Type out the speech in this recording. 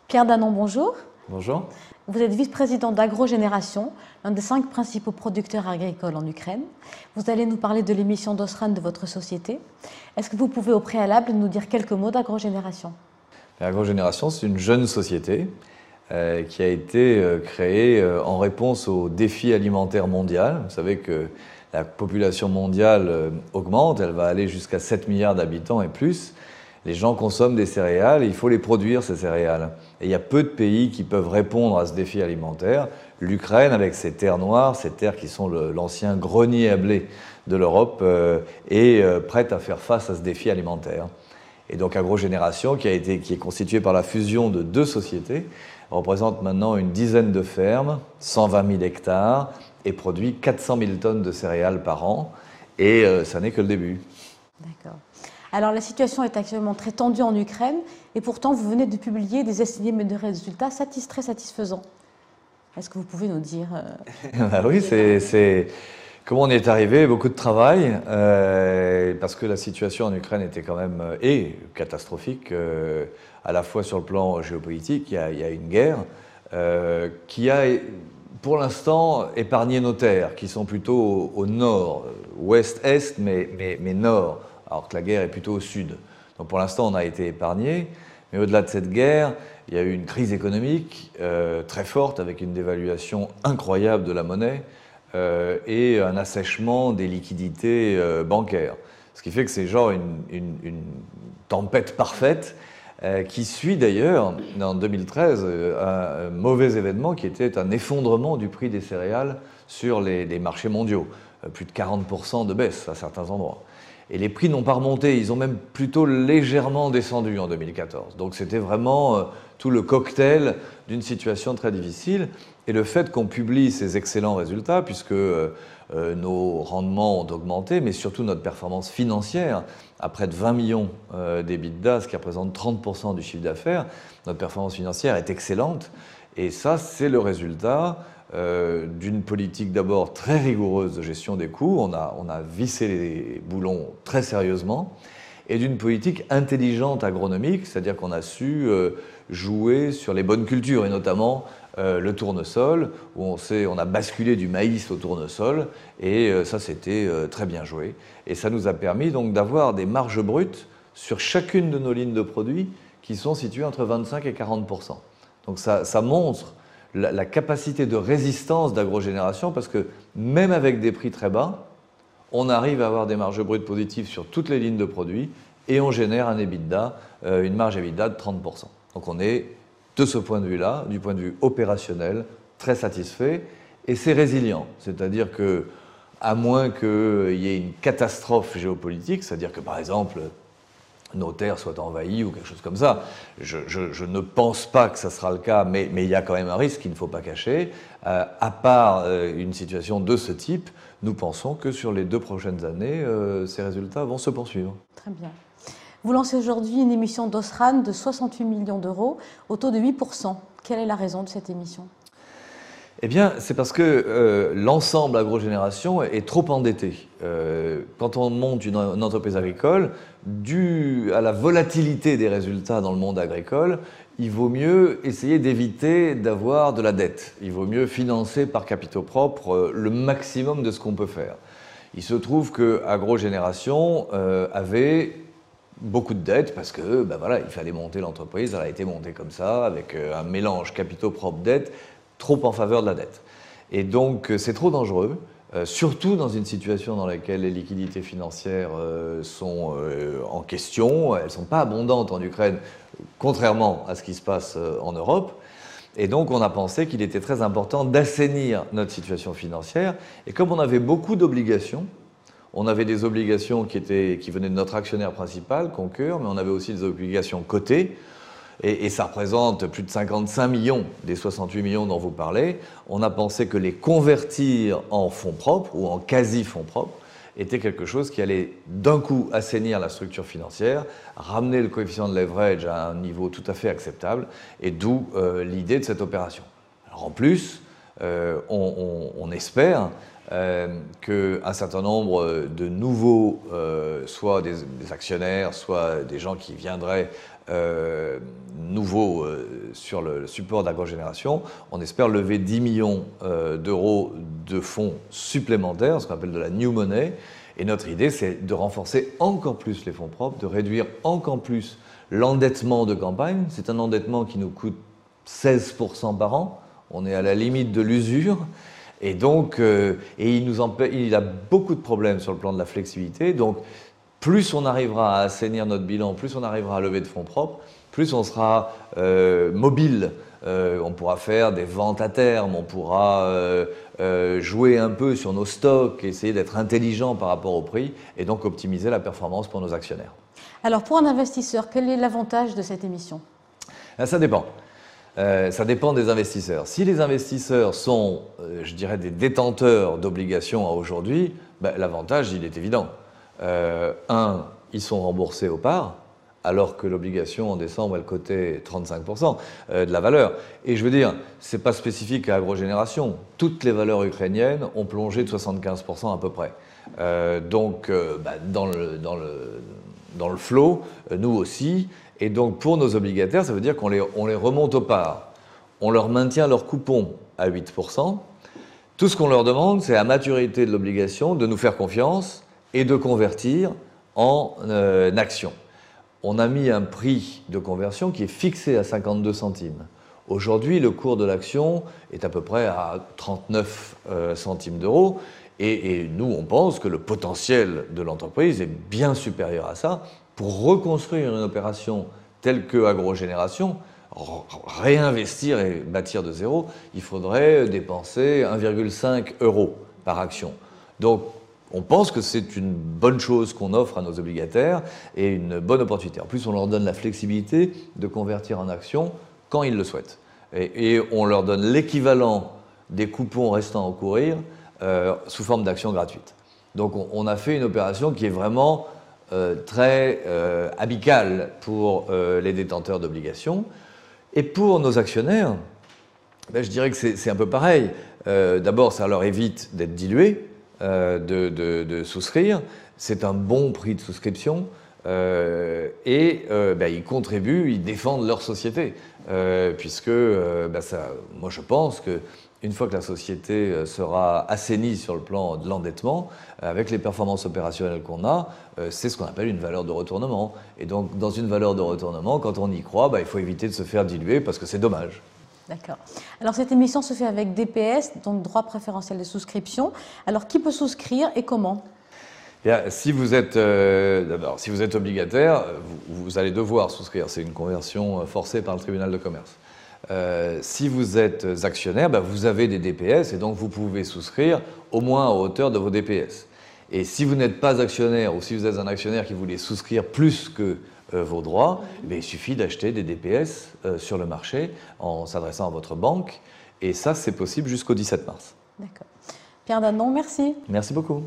Pierre Danon, bonjour. Bonjour. Vous êtes vice-président d'Agrogénération, l'un des 5 principaux producteurs agricoles en Ukraine. Vous allez nous parler de l'émission d'Osran de votre société. Est-ce que vous pouvez au préalable nous dire quelques mots d'Agrogénération? Agrogénération, c'est une jeune société qui a été créée en réponse au défi alimentaire mondial. Vous savez que la population mondiale augmente, elle va aller jusqu'à 7 milliards d'habitants et plus. Les gens consomment des céréales et il faut les produire, ces céréales. Et il y a peu de pays qui peuvent répondre à ce défi alimentaire. L'Ukraine, avec ses terres noires, ces terres qui sont l'ancien grenier à blé de l'Europe, est prête à faire face à ce défi alimentaire. Et donc Agrogénération, qui est constituée par la fusion de 2 sociétés, représente maintenant une dizaine de fermes, 120 000 hectares, et produit 400 000 tonnes de céréales par an. Et ça n'est que le début. D'accord. Alors la situation est actuellement très tendue en Ukraine, et pourtant vous venez de publier des estimés de résultats très satisfaisants. Est-ce que vous pouvez nous dire Oui, c'est comment on y est arrivé, beaucoup de travail, parce que la situation en Ukraine était quand même catastrophique, à la fois sur le plan géopolitique, il y a une guerre qui a, pour l'instant, épargné nos terres, qui sont plutôt au nord, ouest-est, mais nord, alors que la guerre est plutôt au sud. Donc pour l'instant, on a été épargné, mais au-delà de cette guerre, il y a eu une crise économique très forte, avec une dévaluation incroyable de la monnaie, et un assèchement des liquidités bancaires. Ce qui fait que c'est genre une tempête parfaite qui suit d'ailleurs, en 2013, un mauvais événement qui était un effondrement du prix des céréales sur les marchés mondiaux. Plus de 40% de baisse à certains endroits. Et les prix n'ont pas remonté, ils ont même plutôt légèrement descendu en 2014. Donc c'était vraiment tout le cocktail d'une situation très difficile. Et le fait qu'on publie ces excellents résultats, puisque nos rendements ont augmenté, mais surtout notre performance financière, à près de 20 millions d'EBITDA, ce qui représente 30% du chiffre d'affaires, notre performance financière est excellente. Et ça, c'est le résultat d'une politique d'abord très rigoureuse de gestion des coûts, on a vissé les boulons très sérieusement, et d'une politique intelligente agronomique, c'est-à-dire qu'on a su jouer sur les bonnes cultures, et notamment le tournesol, où on a basculé du maïs au tournesol, et ça c'était très bien joué. Et ça nous a permis donc d'avoir des marges brutes sur chacune de nos lignes de produits qui sont situées entre 25 et 40%. Donc ça montre la capacité de résistance d'Agrogénération, parce que même avec des prix très bas, on arrive à avoir des marges brutes positives sur toutes les lignes de produits et on génère un EBITDA, une marge EBITDA de 30%. Donc on est, de ce point de vue-là, du point de vue opérationnel, très satisfait et c'est résilient. C'est-à-dire que, à moins qu'il y ait une catastrophe géopolitique, c'est-à-dire que par exemple, nos terres soient envahies ou quelque chose comme ça. Je ne pense pas que ça sera le cas, mais il y a quand même un risque qu'il ne faut pas cacher. À part une situation de ce type, nous pensons que sur les 2 prochaines années, ces résultats vont se poursuivre. Très bien. Vous lancez aujourd'hui une émission d'Osran de 68 millions d'euros au taux de 8%. Quelle est la raison de cette émission ? Eh bien, c'est parce que l'ensemble Agrogénération est trop endetté. Quand on monte une entreprise agricole, dû à la volatilité des résultats dans le monde agricole, il vaut mieux essayer d'éviter d'avoir de la dette. Il vaut mieux financer par capitaux propres le maximum de ce qu'on peut faire. Il se trouve que Agrogénération avait beaucoup de dettes parce que voilà, il fallait monter l'entreprise, elle a été montée comme ça, avec un mélange capitaux propres dettes, trop en faveur de la dette. Et donc c'est trop dangereux, surtout dans une situation dans laquelle les liquidités financières sont en question. Elles ne sont pas abondantes en Ukraine, contrairement à ce qui se passe en Europe. Et donc on a pensé qu'il était très important d'assainir notre situation financière. Et comme on avait beaucoup d'obligations, on avait des obligations qui venaient de notre actionnaire principal, Concur, mais on avait aussi des obligations cotées. Et ça représente plus de 55 millions des 68 millions dont vous parlez. On a pensé que les convertir en fonds propres ou en quasi-fonds propres était quelque chose qui allait d'un coup assainir la structure financière, ramener le coefficient de leverage à un niveau tout à fait acceptable, et d'où l'idée de cette opération. Alors en plus, on espère qu'un certain nombre de nouveaux, soit des actionnaires, soit des gens qui viendraient nouveaux sur le support d'agrogénération, on espère lever 10 millions d'euros de fonds supplémentaires, ce qu'on appelle de la new money. Et notre idée, c'est de renforcer encore plus les fonds propres, de réduire encore plus l'endettement de campagne. C'est un endettement qui nous coûte 16% par an. On est à la limite de l'usure. Et donc, il a beaucoup de problèmes sur le plan de la flexibilité. Donc, plus on arrivera à assainir notre bilan, plus on arrivera à lever de fonds propres, plus on sera mobile. On pourra faire des ventes à terme, on pourra jouer un peu sur nos stocks, essayer d'être intelligent par rapport au prix et donc optimiser la performance pour nos actionnaires. Alors, pour un investisseur, quel est l'avantage de cette émission? Ça dépend. Ça dépend des investisseurs. Si les investisseurs sont, je dirais, des détenteurs d'obligations à aujourd'hui, l'avantage, il est évident. Ils sont remboursés aux parts, alors que l'obligation en décembre, elle cotait 35% de la valeur. Et je veux dire, ce n'est pas spécifique à agrogénération. Toutes les valeurs ukrainiennes ont plongé de 75% à peu près. Donc, dans le flot, nous aussi. Et donc, pour nos obligataires, ça veut dire qu'on les remonte aux parts. On leur maintient leur coupon à 8%. Tout ce qu'on leur demande, c'est à maturité de l'obligation de nous faire confiance et de convertir en actions. On a mis un prix de conversion qui est fixé à 52 centimes. Aujourd'hui, le cours de l'action est à peu près à 39 centimes d'euros. Et nous, on pense que le potentiel de l'entreprise est bien supérieur à ça. Pour reconstruire une opération telle que agrogénération, réinvestir et bâtir de zéro, il faudrait dépenser 1,5 € par action. Donc, on pense que c'est une bonne chose qu'on offre à nos obligataires et une bonne opportunité. En plus, on leur donne la flexibilité de convertir en actions quand ils le souhaitent. Et on leur donne l'équivalent des coupons restants à courir sous forme d'actions gratuites. Donc, on a fait une opération qui est vraiment très amicale pour les détenteurs d'obligations. Et pour nos actionnaires, je dirais que c'est un peu pareil. D'abord, ça leur évite d'être dilués, de souscrire. C'est un bon prix de souscription. Ils contribuent, ils défendent leur société. Puisque moi je pense qu'une fois que la société sera assainie sur le plan de l'endettement, avec les performances opérationnelles qu'on a, c'est ce qu'on appelle une valeur de retournement. Et donc dans une valeur de retournement, quand on y croit, il faut éviter de se faire diluer parce que c'est dommage. D'accord. Alors cette émission se fait avec DPS, donc droit préférentiel de souscription. Alors qui peut souscrire et comment ? Si vous êtes obligataire, vous allez devoir souscrire. C'est une conversion forcée par le tribunal de commerce. Si vous êtes actionnaire, vous avez des DPS et donc vous pouvez souscrire au moins à hauteur de vos DPS. Et si vous n'êtes pas actionnaire ou si vous êtes un actionnaire qui voulait souscrire plus que vos droits, il suffit d'acheter des DPS sur le marché en s'adressant à votre banque. Et ça, c'est possible jusqu'au 17 mars. D'accord. Pierre Danon, merci. Merci beaucoup.